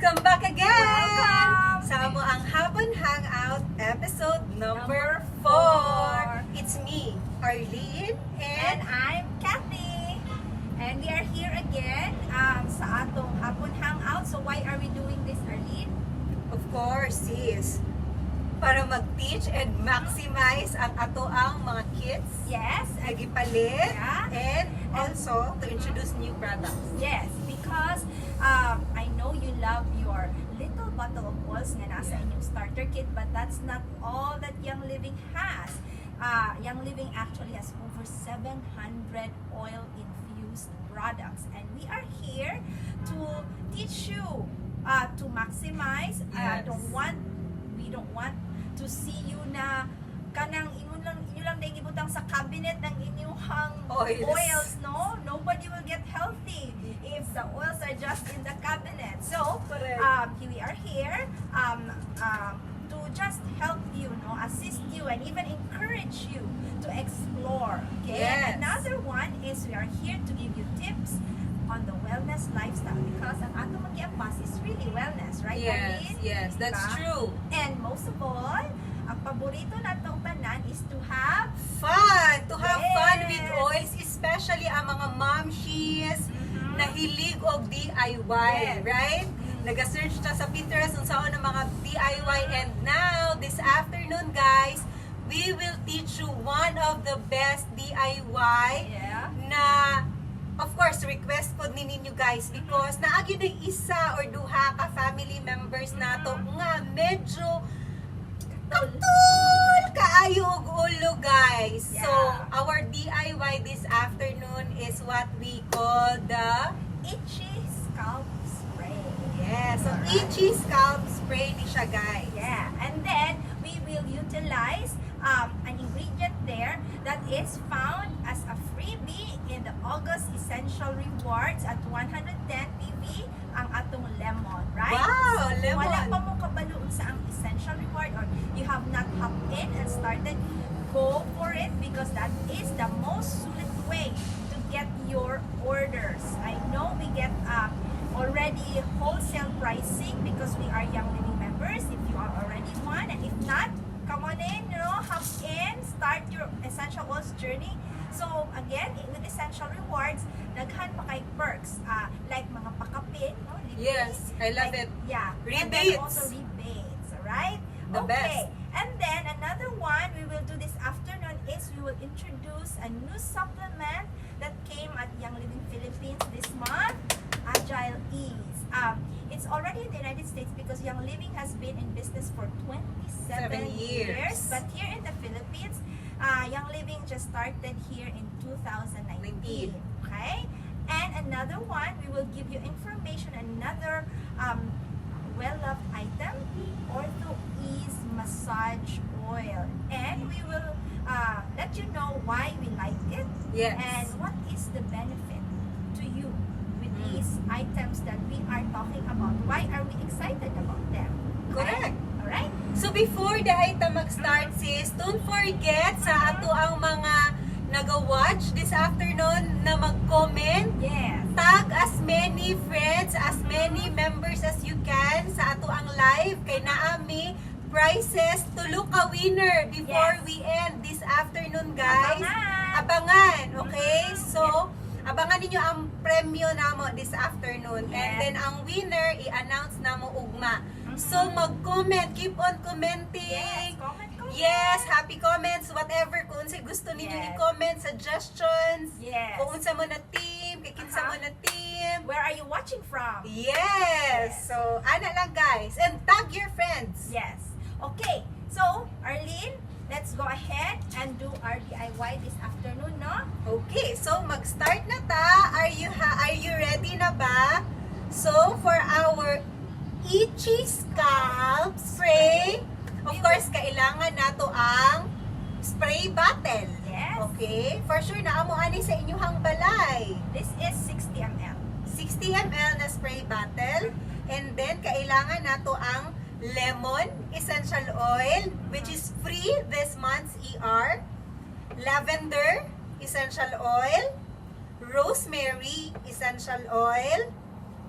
Welcome back again! Welcome! Sa mo ang Hapon Hangout episode number 4. It's me, Arlene, And I'm Kathy. And we are here again sa atong Hapon Hangout. So why are we doing this, Arlene? of course, sis, para mag-teach and maximize ang ato ang mga kids, Yes. nagipalit, Yeah. and also to introduce new products. Yes, because I know you love your little bottle of oils nga nasa inyong starter kit, but that's not all that Young Living has. Young Living actually has over 700 oil-infused products, and we are here to teach you to maximize. Yes. We don't want to see you na kanang inyo lang dahil ibutang sa cabinet ng inyong oils, no? Nobody will get healthy if the oils are just in the cabinet. So, Correct. we are here to just help you, no? Assist you and even encourage you to explore. Okay? Yes. Another one is we are here to give you tips on the wellness lifestyle because ang ato mag-iampas is really wellness, right, Yes, Arlene? yes, that's Diba? true. And most of all, ang paborito natong tanan is to have Fun! To have fun with Yes. oils, especially ang mga momshies na hilig og DIY, Yes. right? Nag-search ta sa Pinterest kung saan ang mga DIY, and now, this afternoon, guys, we will teach you one of the best DIY na, of course, request po ni ninyo guys because naagi na isa or duha ka family members nato nga medyo katul kaayo og ulo, guys. So, Yeah. our DIY this afternoon is what we call the itchy scalp spray. so itchy scalp spray ni siya, guys. Yeah, and then we will utilize an ingredient there that is found as a freebie in the August Essential Rewards at 110 PV ang atong lemon, right? Wow, So, lemon. Wala pa mo kabaloon sa ang Essential Reward or you have not hopped in and started, go for it because that is the most sulit way to get your orders. I know we get already wholesale pricing because we are Young Living members if you are already one, and if not, come on in, hop in, start your essential oils journey. So again, with Essential Rewards, daghan pa kay perks like mga pakapin, no? Yes, I love it. Yeah, and Rebates. then also rebates, alright? The Okay. best. And then another one we will do this afternoon is we will introduce a new supplement that came at Young Living Philippines this month, Agilease. It's already in the United States because Young Living has been in business for 27 years. But here in the Philippines, Young Living just started here in 2019. Okay? And another one, we will give you information, another well-loved item, Orthoease massage oil. And we will let you know why we like it Yes. and what is the benefit to you with these items that we are talking about. Why are we excited about them? Correct. Alright? So before the item mag-start, sis, don't forget sa ato ang mga naga-watch this afternoon na mag-comment. Yes. Tag as many friends, as many members as you can sa ato ang live kay naami prizes to look a winner before Yes. we end this afternoon, guys. Abangan. Abangan, okay? So, abangan ninyo ang premyo namo this afternoon. And Yes. then ang winner i-announce namo ugma. So mag-comment, keep on commenting. Yes. Comment. Yes, happy comments, whatever. Kung sa gusto ninyo Yes. i-comment, suggestions. Yes. Kung unsa mo na team, kay kinsa mo na team. Where are you watching from? Yes. Yes. So, ana lang, guys. And tag your friends. Yes. Okay. So, Arlene, let's go ahead and do our DIY this afternoon, no? Okay, so mag-start na ta. Are you ready na ba? So, for our itchy scalp spray, of course, kailangan nato ang spray bottle. Yes. Okay? For sure, naamo ani sa inyong balay. This is 60 ml. 60 ml na spray bottle. And then, kailangan nato ang lemon essential oil, which is free this month's ER. Lavender essential oil. Rosemary essential oil.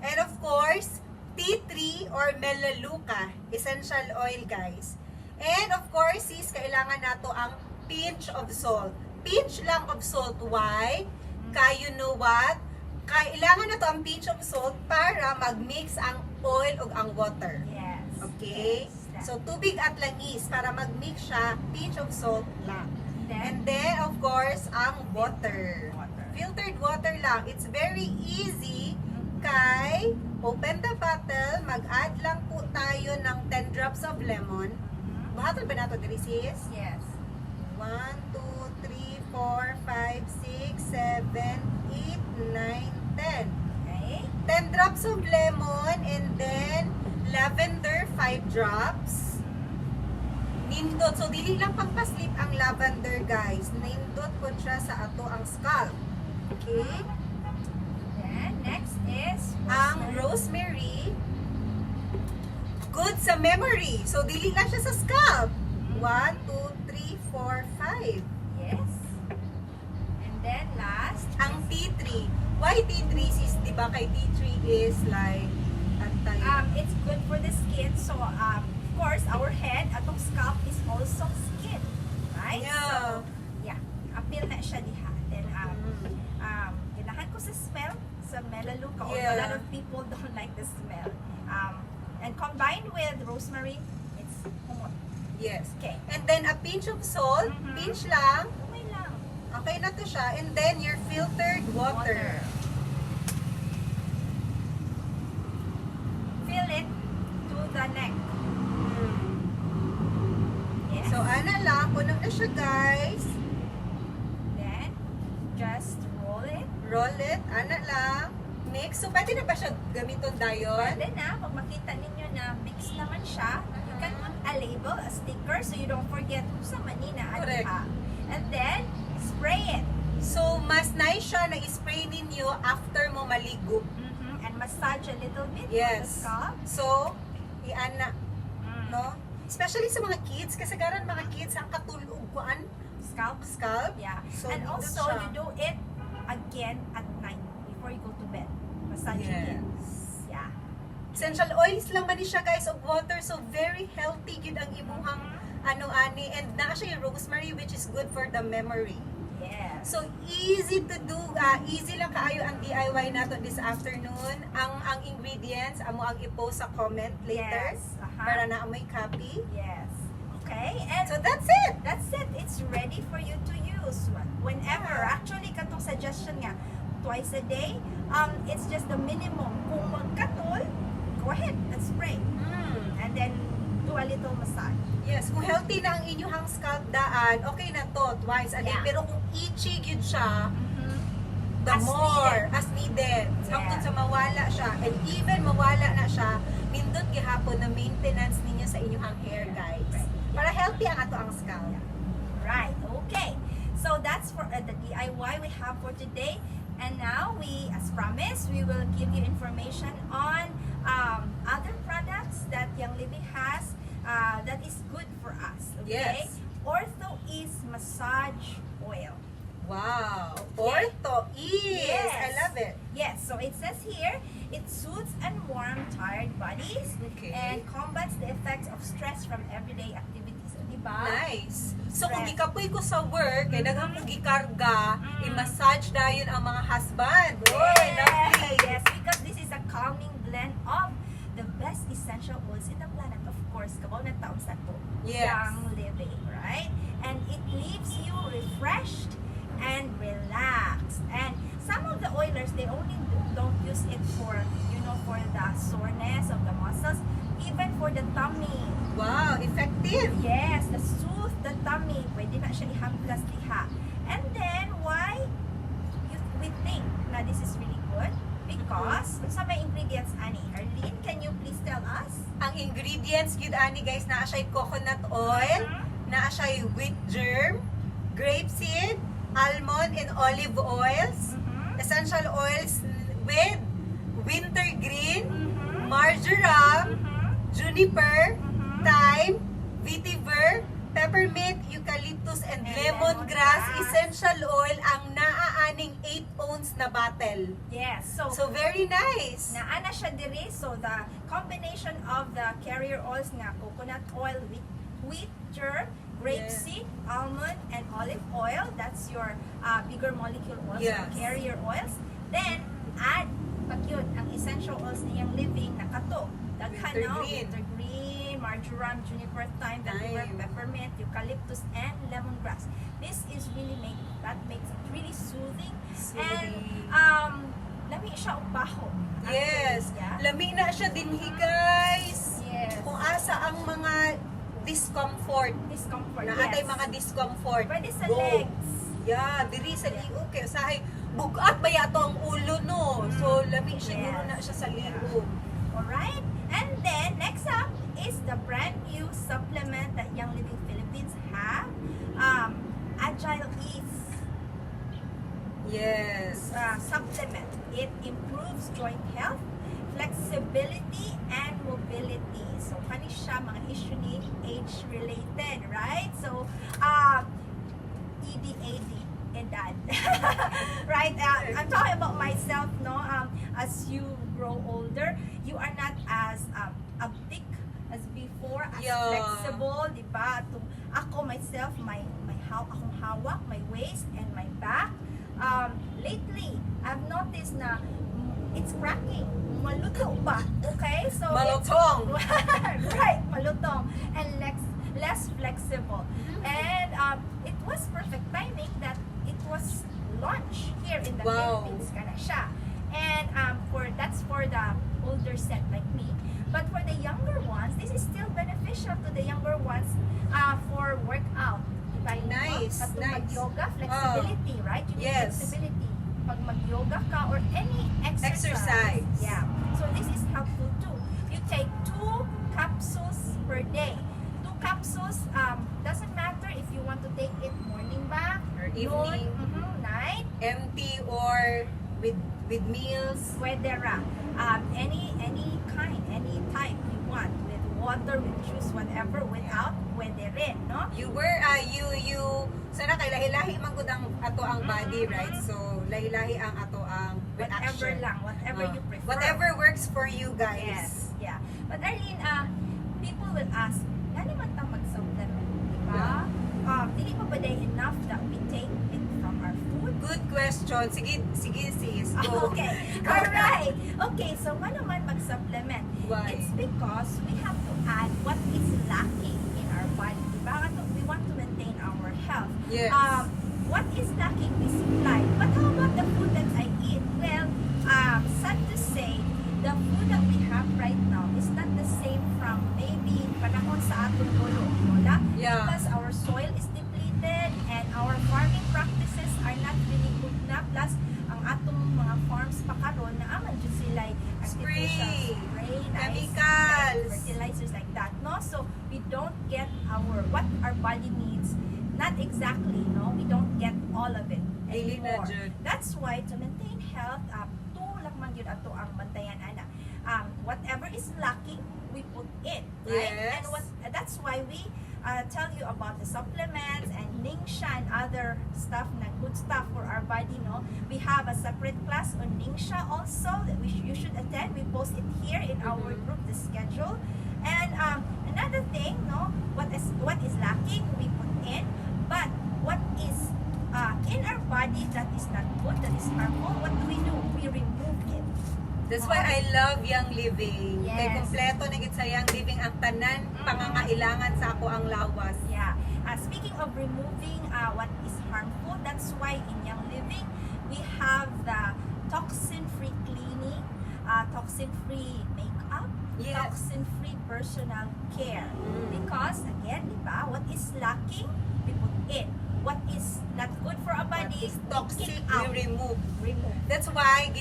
And of course, tea tree or melaleuca essential oil, guys. And of course, sis, kailangan nato ang pinch of salt. Pinch lang of salt. Why? Kaya you know what? Kailangan na to ang pinch of salt para mag-mix ang oil o ang water. Yes. Okay? Yes. So, tubig at langis para mag-mix siya, pinch of salt lang. And Then, then, of course, ang water. water. Filtered water lang. It's very easy. Kay, open the bottle, mag-add lang po tayo ng 10 drops of lemon. Bahaton ba nato, diri sis? Yes. 1, 2, 3, 4, 5, 6, 7, 8, 9, 10. Okay. 10 drops of lemon and then lavender 5 drops. Nindot. So, dili lang pagpaslip ang lavender, guys. Nindot po siya sa ato ang scalp. Okay? Then, next is Ang rosemary. Good sa memory. So, dili lang siya sa scalp. 1, 2, 3, 4, 5. Yes. And then, last, Ang tea tree. Why tea tree is, di ba kay tea tree is like, antay. it's good for the skin. So, of course, our head, atong scalp is also skin. Right? Yeah. So, yeah. Appeal na siya diha. Then, ganahan ko sa smell, sa melaleuca. Although a lot Yeah. of people don't like the smell. And combined with rosemary, it's humot. Yes. Okay. And then a pinch of salt. Mhm. Pinch lang. Okay lang. Okay na to siya. And then your filtered water. Fill it to the neck. Yes. So, ana lang. Puno na siya, guys. Then, just roll it. Roll it. Ana lang. Mix. So, pwede na ba siya gamiton dayon? Pwede na, pag makita ninyo na mix naman siya, you can put a label, a sticker, so you don't forget kung sa manina Correct. adiha. And then, spray it. So, mas nice siya na i-spray ninyo after mo maligo. And massage a little bit Yes. on the scalp. So, iana, no? Especially sa mga kids, kasi garan mga kids ang katulog kuan Scalp. scalp. Yeah. So, And nindot also, siya. you do it again at night before you go to bed. Massage again. Yeah. Essential oils lang man ni siya, guys, of water. So, very healthy gid ang imuhang ano-ani. And naa siya yung rosemary, which is good for the memory. Yes. So, easy to do. Easy lang kaayo ang DIY nato this afternoon. Ang ingredients, amo ang i-post sa comment later. Yes. Para na amoy copy. Yes. Okay. And So, that's it. that's it. It's ready for you to use whenever. Actually, katong suggestion nga, twice a day, it's just the minimum. Kung magkatol, go ahead and spray. And then, do a little massage. Yes, kung healthy na ang inyong scalp daan, okay na to, twice a day. Yeah. Pero kung itchy yun siya, the As more, needed. as needed. Hangtod Yeah. sa mawala siya. And even mawala na siya, nindot gihapon na maintenance ninyo sa inyong hair, guys. Right. Para healthy ang ato ang scalp. Right. Okay. So that's for the DIY we have for today. And now we, as promised, we will give you information on other products that Young Living has that is good for us. Okay. Yes. Orthoease massage oil. Wow. Okay. Orthoease. Yes. I love it. Yes, so it says here, it soothes and warms tired bodies Okay. and combats the effects of stress from everyday activities. Diba? Nice. So, kung Stress. gikapoy ko sa work, kaya daghang kong gikarga, i-massage dayon ang mga husband. Oy, lovely. Yes, because this is a calming blend of the best essential oils in the planet. Of course, kabaw na taon sa to. Yes. Young Living, right? And it leaves you refreshed and relaxed. And some of the oilers, they only don't use it for, for the soreness of the muscles, even for the tummy. Wow, effective. Yes, the soothe the tummy. Pwede na siya ihaplas diha. And then, why we think na this is really good? Because, sa may ingredients, Ani? Arlene, can you please tell us? Ang ingredients yun, ani guys, naa siya'y coconut oil, naa siya'y wheat germ, grapeseed, almond and olive oils, essential oils with wintergreen, marjoram, juniper, thyme, vetiver, peppermint, eucalyptus, and And lemongrass lemongrass. essential oil ang naaaning 8 ounce oils na bottle. Yes. So very nice. Naana siya diri. So the combination of the carrier oils nga coconut oil with wheat germ, grapeseed, almond, and olive oil. That's your bigger molecule oils, Yes. or carrier oils. Then add pagyud ang essential oils niyang living na kato. Daghan no, Wintergreen. wintergreen, marjoram, juniper thyme, vetiver, Thyme. peppermint, eucalyptus, and lemongrass. This is really makes it really soothing. And lami siya ubaho. Yes. Yeah. Lami na siya dinhi, guys. Yes. Kung asa ang mga discomfort. Discomfort. Na Yes. atay mga discomfort. Pwede sa Go. legs. Yeah, diri sa liog kay usahay bugat ba yato ang ulo no. So lami siguro Yes. na siya sa liog. Alright? And then, next up is the brand new supplement that Young Living Philippines have. Agilease Yes. supplement. It improves joint health, flexibility, and mobility. So, kani siya mga issue ni age-related, right? So, ED, edad. Right? I'm talking about myself, no? As you grow older, you are not as thick as before, as Yeah. flexible, di ba? Ako myself, akong hawak, my waist and my back. Lately, I've noticed na it's cracking. Maluto ba? Okay? So Malutong. right, malutong. And less flexible. And it was perfect timing that it was launched here in the Wow. Philippines. Kana siya. And that's for the older set like me. But for the younger ones, this is still beneficial to the younger ones for workout. Diba? Nice, Katong nice. mag-yoga, flexibility, right? You need Yes. flexibility. Pag mag-yoga ka or any exercise. Yeah. So this is helpful too. You take 2 capsules per day. 2 capsules, doesn't matter if you want to take it morning back, Or noon, evening. night, Empty or with meals. pwede ra. Any kind, any type you want, with water, with juice, whatever, without, pwede rin, no? You sana kay lahi-lahi man gud ang ato ang body, right? So lahi-lahi ang ato ang Whatever reaction. lang, whatever you prefer. Whatever works for you guys. Yes, yeah. But Arlene, people will ask, gani man ta mag-supplement, di ba? Dili pa ba day enough that we take it from our food? Good question. Sige sis. Go. Okay, alright. Okay, so paano man mag-supplement? Why? It's because we have to add what is lacking in our body. Diba? We want to maintain our health. Yes. What is lacking we supply. But how about the food that I eat? Well, sad to say, the food that we have right now is not the same from maybe panahon sa atong lolo, lola. Yeah. Because our soil is depleted and our farming practices are not really good na. Plus, ang atong mga farms pa karon na aman jud sila artificial spray, chemicals, fertilizers like that, no? So we don't get what our body needs. Not exactly, no? We don't get all of it Dili na anymore. jud. That's why to maintain health, tulak man yun ato ang bantayan ana. Whatever is lacking, we put in, right? Yes. And that's why we tell you about the supplements and Ningxia and other stuff na good stuff for our body, no? We have a separate class on Ningxia also that you should attend. We post it here in our group, the schedule. And another thing, no? What is lacking, we put in. But what is in our body that is not good, that is harmful, what do? We remove it. That's why I love Young Living. Yes. Kay kompleto na gid sa Young Living ang tanan pangangailangan sa ako ang lawas. Yeah. Speaking of removing what is harmful, that's why in Young Living, we have the toxin-free cleaning, toxin-free makeup, Yes. toxin-free personal care. Because, again, di ba, what is lacking, we put in. What is not good for our body, Is we toxic, kick we out. remove. That's why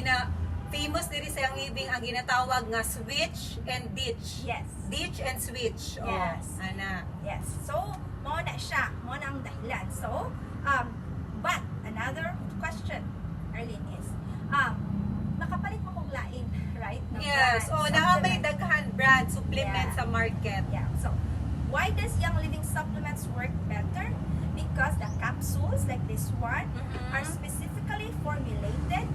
famous diri sa Young Living ang ginatawag nga switch and ditch. Yes. Ditch and switch. Yes. Oh, ana. Yes. So, mo na siya. Mo na ang dahilan. So, but, another question, Arlene, is, nakapalit mo kong lain, right? Na Yes. brand, Oh, naamay supplement. daghan brand supplement Yeah. sa market. Yeah. So, why does Young Living supplements work better? Because the capsules like this one are specifically formulated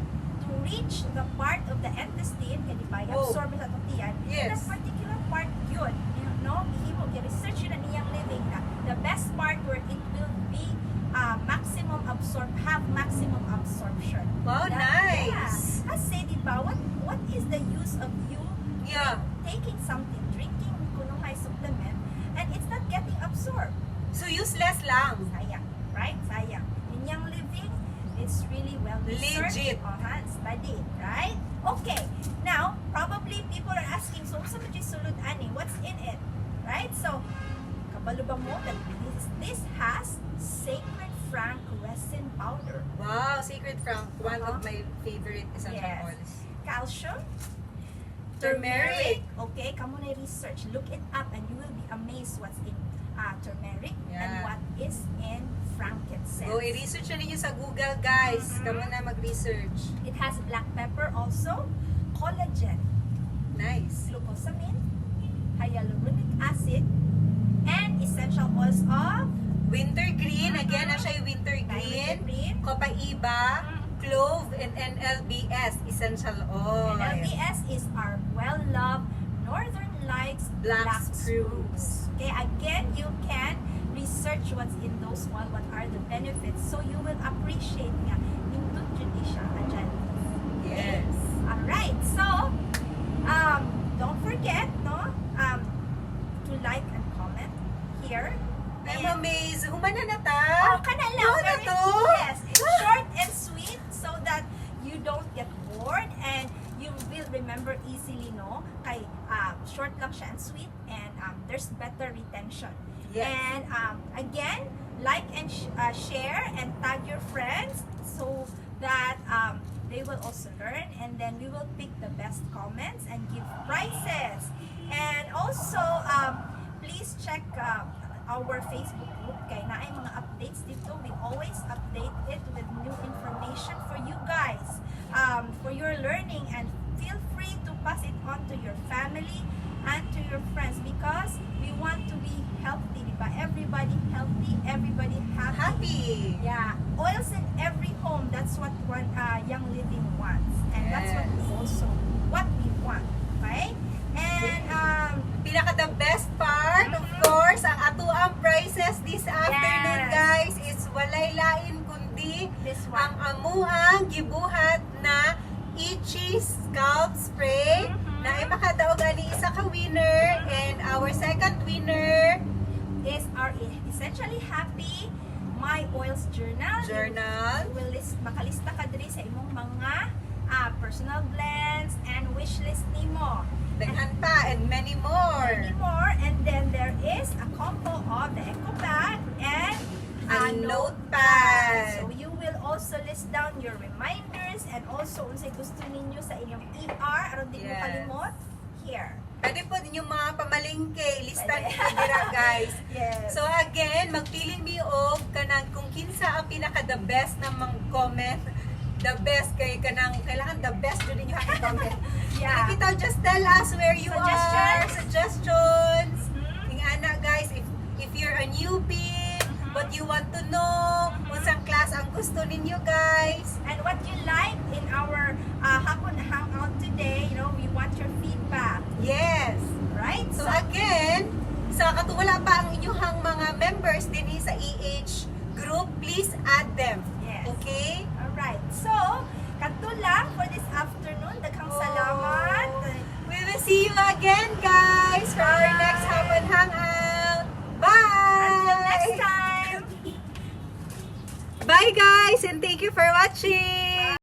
reach the part of the intestine, kaya di ba, absorb sa tutian, Yes. that particular part yun, you know, ihimo, research yun na niyang living na the best part where it will be have maximum absorption. Wow, nice. Yeah. Kasi di ba, what is the use of you taking something, drinking kunuhay supplement, and it's not getting absorbed? So, useless lang. Sayang, right? Sayang. In young living, it's really well researched. Legit. Studied, right? Okay. Now, probably people are asking, so sa mga sulod ani, what's in it? Right? So, kabalo ba mo that this has Sacred Frank resin powder. Wow, Sacred Frank, one of my favorite essential Yes. oils. Calcium, Turmeric. Okay, come on, research. Look it up and you will be amazed what's in turmeric and Yeah. what is in frankincense. Go, i-research na ninyo sa Google, guys. Kamo na mag-research. It has black pepper also, collagen, Nice. glucosamine, hyaluronic acid, and essential oils of Wintergreen, again, na siya yung wintergreen. green. Copaiba, clove, and NLBS, essential oil. LBS is our well-loved Northern Lights Black spruce. Okay, again, you can research what's in those one, what are the benefits, so you will appreciate nga nindot jud siya Agilease. Yes. Alright, so don't forget to like and comment here. I'm And- amazed. Humana na ta. Oh, kana lang. Ano na Very- to? Yes, short and sweet so that you don't get bored and you will remember easily, no? Kay short lang siya and sweet and there's better retention. Yes. And again, like and share and tag your friends so that they will also learn, and then we will pick the best comments and give prizes. And also, please check our Facebook group kay naay mga updates dito. We always update it with new information for you guys, for your learning, and feel free to pass it on to your family and to your friends because we want to be healthy, diba? Everybody healthy, everybody happy. Happy. Yeah, oils in every home. That's what one young living wants, and that's what we want. Okay, and Pinaka the best part, of course, ang atuang prices this afternoon, Yes. guys, is walay lain kundi this ang one. amuang gibuhat na Itchy Scalp Spray na ay makadaog ani isa ka winner, and our second winner Is our essentially happy My Oils Journal. journal. You will makalista ka diri sa imong mga personal blends and wish list nimo. Daghan pa and many more. Many more, and then there is a combo of the Eco Bag and A a notepad. So you will also list down your reminders and also unsay gusto ninyo sa inyong ER aron di mo Yes. kalimot here. Pwede po din yung mga pamalingke, listan nyo dira, guys. Yes. So again, magpiling mi og kanang kung kinsa ang pinaka the best na comment, the best kay kanang kailangan the best jud ninyo ang comment. Yeah. If itaw, just tell us where you are, suggestions. Ing ana, guys, if you're a newbie, what you want to know, unsang class ang gusto ninyo, guys. And what you like in our Hapon Hangout today, we want your feedback, Yes. right? So again, sa katuwala pa ang inyong mga members din sa EH group, please add them. Yes. Okay? Alright. So, kadto lang for this afternoon. Daghang salamat. We will see you again, guys, for our Bye. next Hapon Hangout. Bye! Until next time. Bye, guys, and thank you for watching!